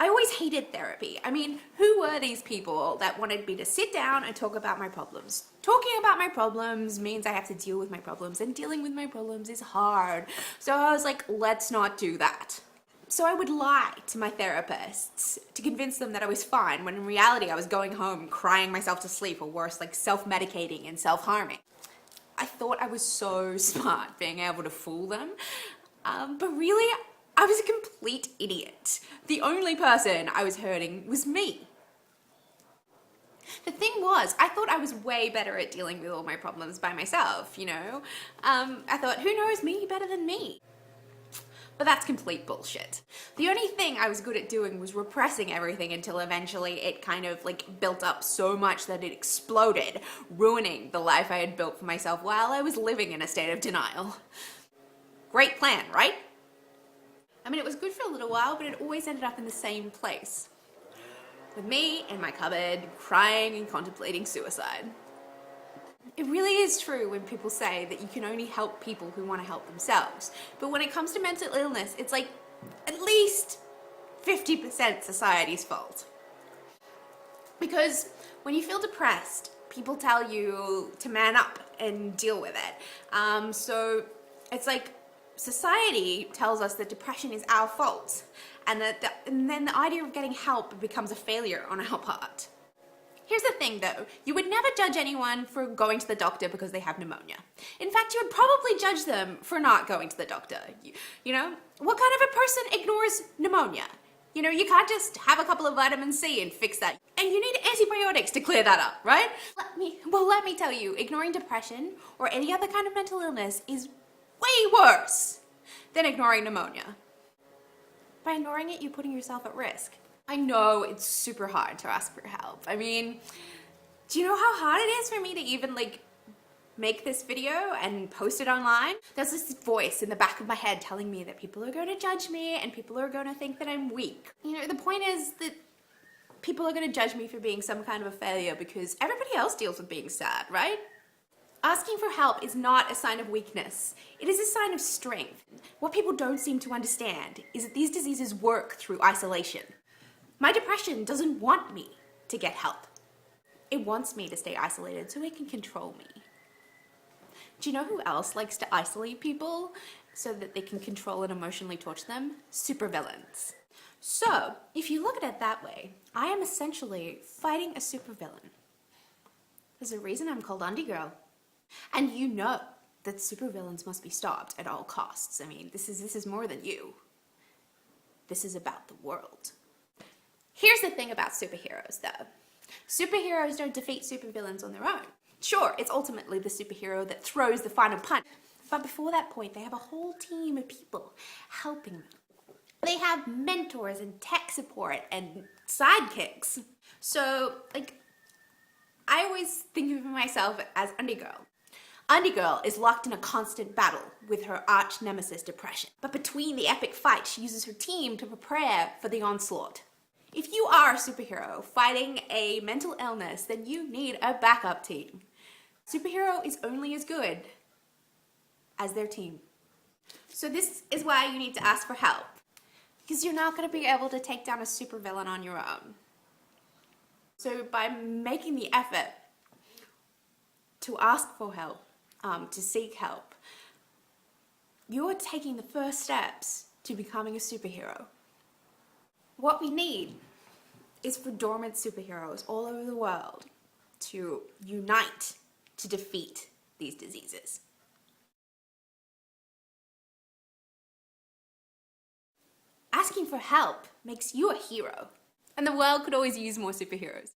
I always hated therapy. I mean, who were these people that wanted me to sit down and talk about my problems? Talking about my problems means I have to deal with my problems, and dealing with my problems is hard. So I was like, let's not do that. So I would lie to my therapists to convince them that I was fine, when in reality I was going home crying myself to sleep, or worse, like self-medicating and self-harming. I thought I was so smart being able to fool them, but really I was a complete idiot. The only person I was hurting was me. The thing was, I thought I was way better at dealing with all my problems by myself, you know? I thought, who knows me better than me? But that's complete bullshit. The only thing I was good at doing was repressing everything until eventually it kind of like built up so much that it exploded, ruining the life I had built for myself while I was living in a state of denial. Great plan, right? I mean, it was good for a little while, but it always ended up in the same place. With me in my cupboard, crying and contemplating suicide. It really is true when people say that you can only help people who want to help themselves. But when it comes to mental illness, it's like at least 50% society's fault. Because when you feel depressed, people tell you to man up and deal with it. So it's like society tells us that depression is our fault, and then the idea of getting help becomes a failure on our part. Here's the thing though, you would never judge anyone for going to the doctor because they have pneumonia. In fact, you would probably judge them for not going to the doctor. You know, what kind of a person ignores pneumonia? You know, you can't just have a couple of vitamin C and fix that. And you need antibiotics to clear that up, right? Let me tell you, ignoring depression or any other kind of mental illness is way worse than ignoring pneumonia. By ignoring it, you're putting yourself at risk. I know it's super hard to ask for help. I mean, do you know how hard it is for me to even like make this video and post it online? There's this voice in the back of my head telling me that people are going to judge me and people are going to think that I'm weak. You know, the point is that people are going to judge me for being some kind of a failure because everybody else deals with being sad, right? Asking for help is not a sign of weakness. It is a sign of strength. What people don't seem to understand is that these diseases work through isolation. My depression doesn't want me to get help. It wants me to stay isolated so it can control me. Do you know who else likes to isolate people so that they can control and emotionally torture them? Supervillains. So, if you look at it that way, I am essentially fighting a supervillain. There's a reason I'm called UndieGirl. And you know that supervillains must be stopped at all costs. I mean, this is more than you. This is about the world. Here's the thing about superheroes, though. Superheroes don't defeat supervillains on their own. Sure, it's ultimately the superhero that throws the final punch. But before that point, they have a whole team of people helping them. They have mentors and tech support and sidekicks. So, like, I always think of myself as UndieGirl. UndieGirl is locked in a constant battle with her arch nemesis depression. But between the epic fight, she uses her team to prepare for the onslaught. If you are a superhero fighting a mental illness, then you need a backup team. Superhero is only as good as their team. So this is why you need to ask for help. Because you're not going to be able to take down a supervillain on your own. So by making the effort to ask for help, to seek help, you're taking the first steps to becoming a superhero. What we need is for dormant superheroes all over the world to unite to defeat these diseases. Asking for help makes you a hero, and the world could always use more superheroes.